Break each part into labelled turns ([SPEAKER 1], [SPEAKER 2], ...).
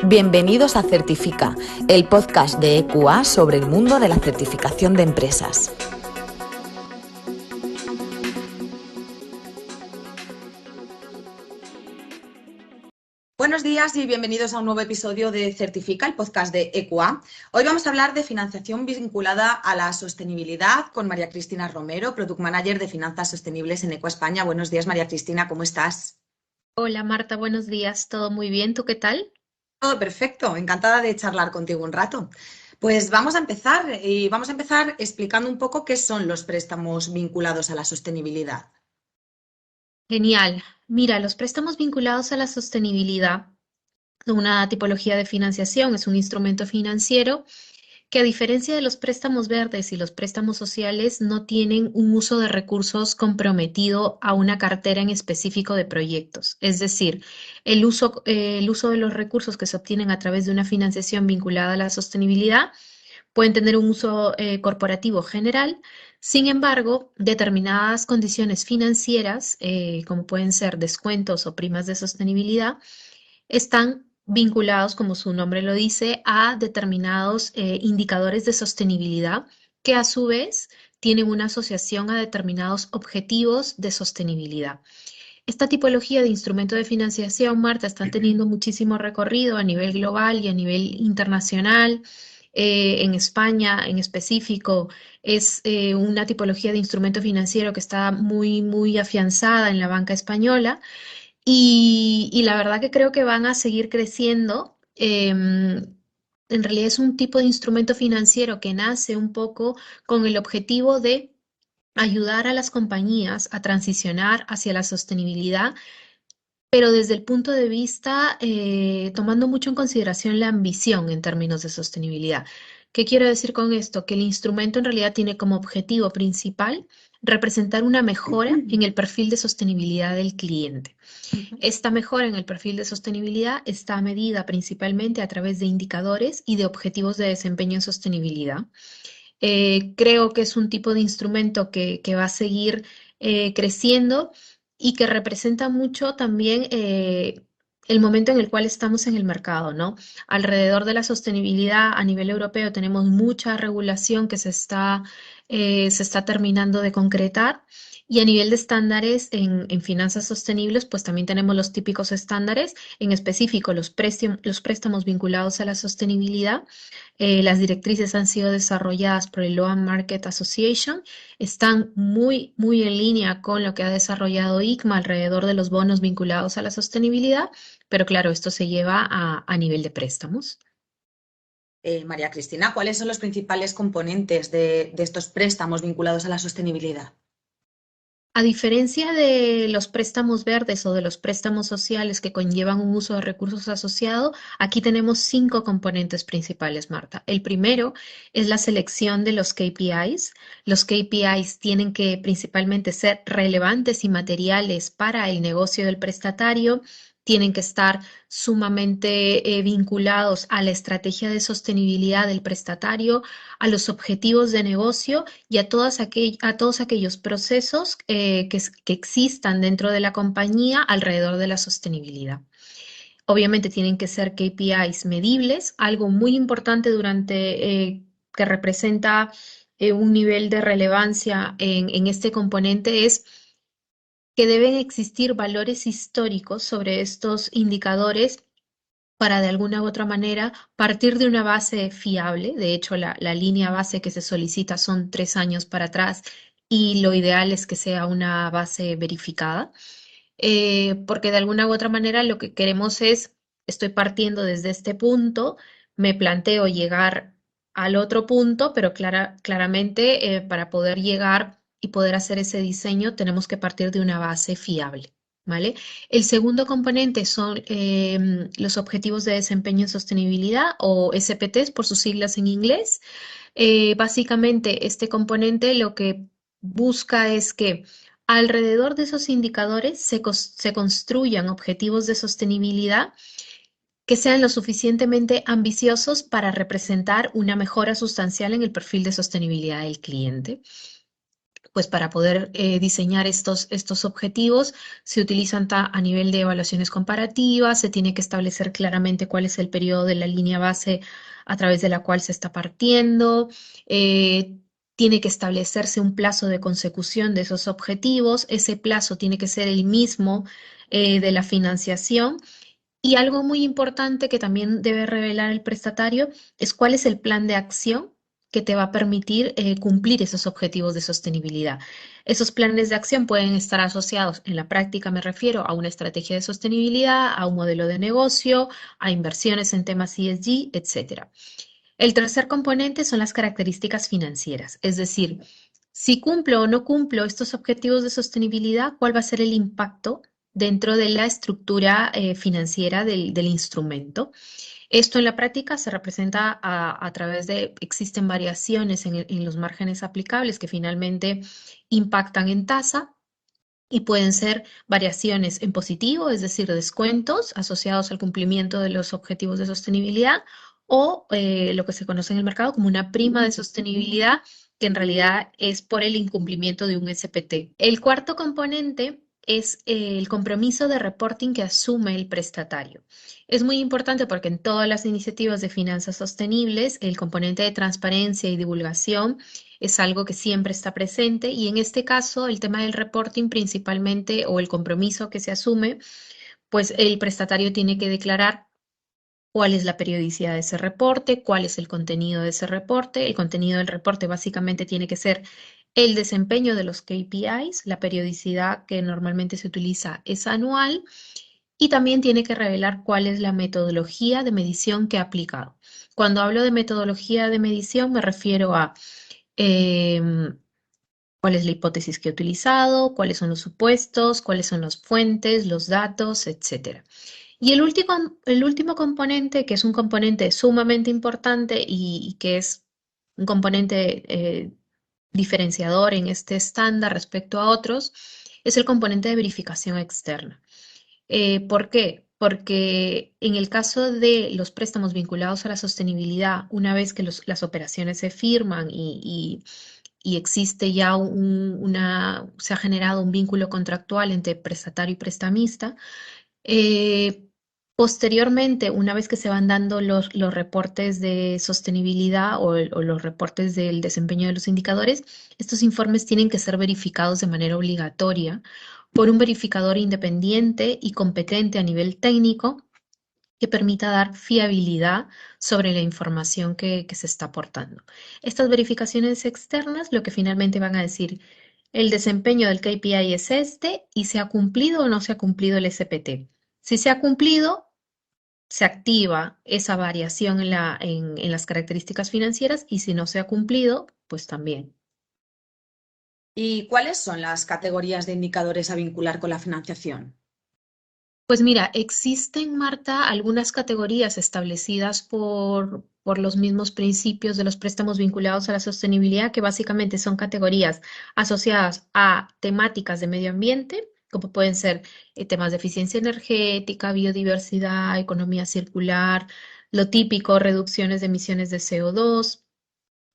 [SPEAKER 1] Bienvenidos a Certifica, el podcast de EQA sobre el mundo de la certificación de empresas. Buenos días y bienvenidos a un nuevo episodio de Certifica, el podcast de EQA. Hoy vamos a hablar de financiación vinculada a la sostenibilidad con María Cristina Romero, Product Manager de Finanzas Sostenibles en EQA España. Buenos días, María Cristina, ¿cómo estás?
[SPEAKER 2] Hola Marta, buenos días, ¿todo muy bien? ¿Tú qué tal?
[SPEAKER 1] Todo perfecto, encantada de charlar contigo un rato. Pues vamos a empezar explicando un poco qué son los préstamos vinculados a la sostenibilidad.
[SPEAKER 2] Genial. Mira, los préstamos vinculados a la sostenibilidad, una tipología de financiación, es un instrumento financiero que a diferencia de los préstamos verdes y los préstamos sociales, no tienen un uso de recursos comprometido a una cartera en específico de proyectos. Es decir, el uso de los recursos que se obtienen a través de una financiación vinculada a la sostenibilidad pueden tener un uso corporativo general. Sin embargo, determinadas condiciones financieras, como pueden ser descuentos o primas de sostenibilidad, están vinculados, como su nombre lo dice, a determinados indicadores de sostenibilidad que a su vez tienen una asociación a determinados objetivos de sostenibilidad. Esta tipología de instrumento de financiación, Marta, están teniendo muchísimo recorrido a nivel global y a nivel internacional. En España, en específico, es una tipología de instrumento financiero que está muy, muy afianzada en la banca española y la verdad que creo que van a seguir creciendo. En realidad es un tipo de instrumento financiero que nace un poco con el objetivo de ayudar a las compañías a transicionar hacia la sostenibilidad, pero desde el punto de vista, tomando mucho en consideración la ambición en términos de sostenibilidad. ¿Qué quiero decir con esto? Que el instrumento en realidad tiene como objetivo principal representar una mejora en el perfil de sostenibilidad del cliente. Esta mejora en el perfil de sostenibilidad está medida principalmente a través de indicadores y de objetivos de desempeño en sostenibilidad. Creo que es un tipo de instrumento que va a seguir creciendo y que representa mucho también el momento en el cual estamos en el mercado, ¿no? Alrededor de la sostenibilidad a nivel europeo tenemos mucha regulación que se está terminando de concretar. Y a nivel de estándares en finanzas sostenibles, pues también tenemos los típicos estándares, en específico los préstamos vinculados a la sostenibilidad. Las directrices han sido desarrolladas por el Loan Market Association, están muy, muy en línea con lo que ha desarrollado ICMA alrededor de los bonos vinculados a la sostenibilidad, pero claro, esto se lleva a nivel de préstamos.
[SPEAKER 1] María Cristina, ¿cuáles son los principales componentes de estos préstamos vinculados a la sostenibilidad?
[SPEAKER 2] A diferencia de los préstamos verdes o de los préstamos sociales que conllevan un uso de recursos asociado, aquí tenemos 5 componentes principales, Marta. El primero es la selección de los KPIs. Los KPIs tienen que principalmente ser relevantes y materiales para el negocio del prestatario. Tienen que estar sumamente vinculados a la estrategia de sostenibilidad del prestatario, a los objetivos de negocio y a todos aquellos procesos que existan dentro de la compañía alrededor de la sostenibilidad. Obviamente tienen que ser KPIs medibles, algo muy importante que representa un nivel de relevancia en este componente es que deben existir valores históricos sobre estos indicadores para de alguna u otra manera partir de una base fiable. De hecho, la línea base que se solicita son 3 años para atrás y lo ideal es que sea una base verificada, porque de alguna u otra manera lo que queremos es, estoy partiendo desde este punto, me planteo llegar al otro punto, pero claramente para poder llegar y poder hacer ese diseño tenemos que partir de una base fiable. ¿Vale? El segundo componente son los objetivos de desempeño en sostenibilidad o SPTs por sus siglas en inglés. Básicamente, este componente lo que busca es que alrededor de esos indicadores se construyan objetivos de sostenibilidad que sean lo suficientemente ambiciosos para representar una mejora sustancial en el perfil de sostenibilidad del cliente. pues para poder diseñar estos objetivos se utilizan a nivel de evaluaciones comparativas, se tiene que establecer claramente cuál es el periodo de la línea base a través de la cual se está partiendo, tiene que establecerse un plazo de consecución de esos objetivos, ese plazo tiene que ser el mismo de la financiación. Y algo muy importante que también debe revelar el prestatario es cuál es el plan de acción que te va a permitir cumplir esos objetivos de sostenibilidad. Esos planes de acción pueden estar asociados, en la práctica me refiero a una estrategia de sostenibilidad, a un modelo de negocio, a inversiones en temas ESG, etcétera. El tercer componente son las características financieras, es decir, si cumplo o no cumplo estos objetivos de sostenibilidad, ¿cuál va a ser el impacto dentro de la estructura financiera del instrumento? Esto en la práctica se representa a través de, existen variaciones en los márgenes aplicables que finalmente impactan en tasa y pueden ser variaciones en positivo, es decir, descuentos asociados al cumplimiento de los objetivos de sostenibilidad o lo que se conoce en el mercado como una prima de sostenibilidad, que en realidad es por el incumplimiento de un SPT. El cuarto componente es el compromiso de reporting que asume el prestatario. Es muy importante porque en todas las iniciativas de finanzas sostenibles, el componente de transparencia y divulgación es algo que siempre está presente y en este caso el tema del reporting principalmente o el compromiso que se asume, pues el prestatario tiene que declarar cuál es la periodicidad de ese reporte, cuál es el contenido de ese reporte. El contenido del reporte básicamente tiene que ser el desempeño de los KPIs, la periodicidad que normalmente se utiliza es anual y también tiene que revelar cuál es la metodología de medición que ha aplicado. Cuando hablo de metodología de medición me refiero a em, cuál es la hipótesis que he utilizado, cuáles son los supuestos, cuáles son las fuentes, los datos, etcétera. Y el último componente, que es un componente sumamente importante y que es un componente diferenciador en este estándar respecto a otros, es el componente de verificación externa. ¿Por qué? Porque en el caso de los préstamos vinculados a la sostenibilidad, una vez que las operaciones se firman y existe ya se ha generado un vínculo contractual entre prestatario y prestamista, eh, posteriormente, una vez que se van dando los reportes de sostenibilidad o los reportes del desempeño de los indicadores, estos informes tienen que ser verificados de manera obligatoria por un verificador independiente y competente a nivel técnico que permita dar fiabilidad sobre la información que se está aportando. Estas verificaciones externas lo que finalmente van a decir, el desempeño del KPI es este y se ha cumplido o no se ha cumplido el SPT. Si se ha cumplido, se activa esa variación en las características financieras y si no se ha cumplido, pues también.
[SPEAKER 1] ¿Y cuáles son las categorías de indicadores a vincular con la financiación?
[SPEAKER 2] Pues mira, existen, Marta, algunas categorías establecidas por los mismos principios de los préstamos vinculados a la sostenibilidad, que básicamente son categorías asociadas a temáticas de medio ambiente, como pueden ser temas de eficiencia energética, biodiversidad, economía circular, lo típico, reducciones de emisiones de CO2,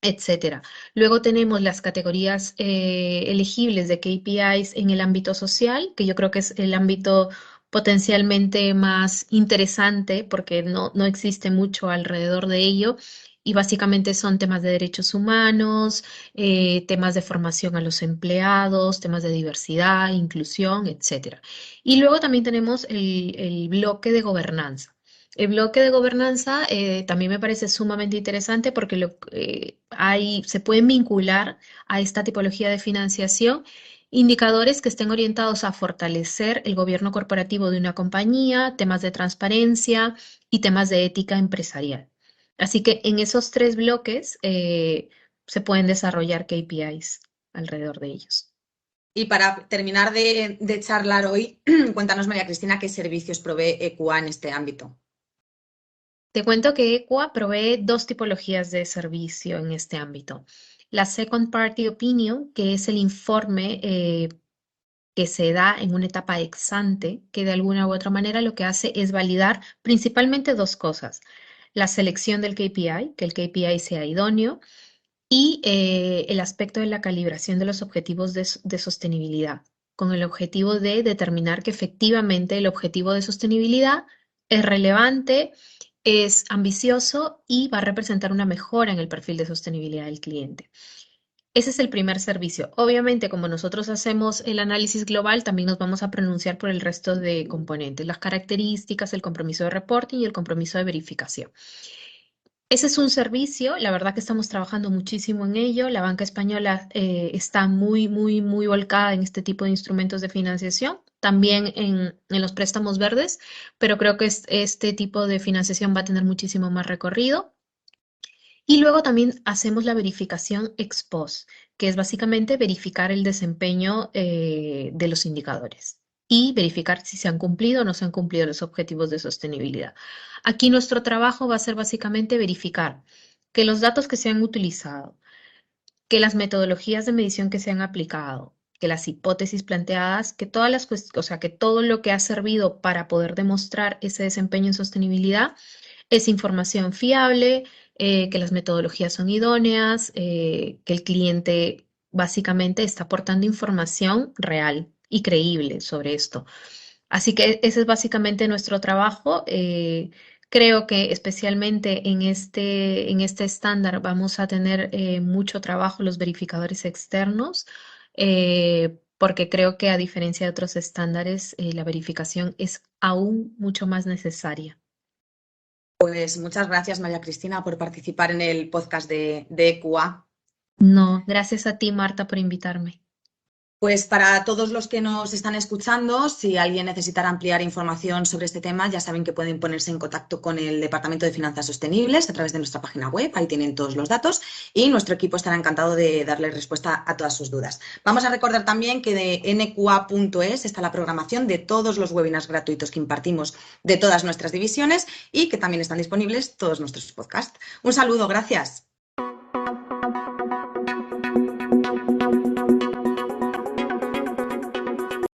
[SPEAKER 2] etcétera. Luego tenemos las categorías elegibles de KPIs en el ámbito social, que yo creo que es el ámbito potencialmente más interesante porque no existe mucho alrededor de ello. Y básicamente son temas de derechos humanos, temas de formación a los empleados, temas de diversidad, inclusión, etcétera. Y luego también tenemos el bloque de gobernanza. El bloque de gobernanza también me parece sumamente interesante porque se pueden vincular a esta tipología de financiación indicadores que estén orientados a fortalecer el gobierno corporativo de una compañía, temas de transparencia y temas de ética empresarial. Así que en esos tres bloques se pueden desarrollar KPIs alrededor de ellos.
[SPEAKER 1] Y para terminar de charlar hoy, cuéntanos, María Cristina, qué servicios provee EQA en este ámbito.
[SPEAKER 2] Te cuento que EQUA provee dos tipologías de servicio en este ámbito. La Second Party Opinion, que es el informe que se da en una etapa ex ante, que de alguna u otra manera lo que hace es validar principalmente dos cosas. La selección del KPI, que el KPI sea idóneo, y el aspecto de la calibración de los objetivos de sostenibilidad, con el objetivo de determinar que efectivamente el objetivo de sostenibilidad es relevante, es ambicioso y va a representar una mejora en el perfil de sostenibilidad del cliente. Ese es el primer servicio. Obviamente, como nosotros hacemos el análisis global, también nos vamos a pronunciar por el resto de componentes, las características, el compromiso de reporting y el compromiso de verificación. Ese es un servicio, la verdad que estamos trabajando muchísimo en ello. La banca española está muy, muy, muy volcada en este tipo de instrumentos de financiación, también en los préstamos verdes, pero creo que este tipo de financiación va a tener muchísimo más recorrido. Y luego también hacemos la verificación ex post, que es básicamente verificar el desempeño de los indicadores y verificar si se han cumplido o no se han cumplido los objetivos de sostenibilidad. Aquí nuestro trabajo va a ser básicamente verificar que los datos que se han utilizado, que las metodologías de medición que se han aplicado, que las hipótesis planteadas, que todas las o sea, que todo lo que ha servido para poder demostrar ese desempeño en sostenibilidad es información fiable, que las metodologías son idóneas, que el cliente básicamente está aportando información real y creíble sobre esto. Así que ese es básicamente nuestro trabajo. Creo que especialmente en este estándar vamos a tener mucho trabajo los verificadores externos, porque creo que a diferencia de otros estándares, la verificación es aún mucho más necesaria.
[SPEAKER 1] Pues muchas gracias, María Cristina, por participar en el podcast de EQA.
[SPEAKER 2] No, gracias a ti, Marta, por invitarme.
[SPEAKER 1] Pues para todos los que nos están escuchando, si alguien necesitara ampliar información sobre este tema, ya saben que pueden ponerse en contacto con el Departamento de Finanzas Sostenibles a través de nuestra página web, ahí tienen todos los datos y nuestro equipo estará encantado de darles respuesta a todas sus dudas. Vamos a recordar también que de nqa.es está la programación de todos los webinars gratuitos que impartimos de todas nuestras divisiones y que también están disponibles todos nuestros podcasts. Un saludo, gracias.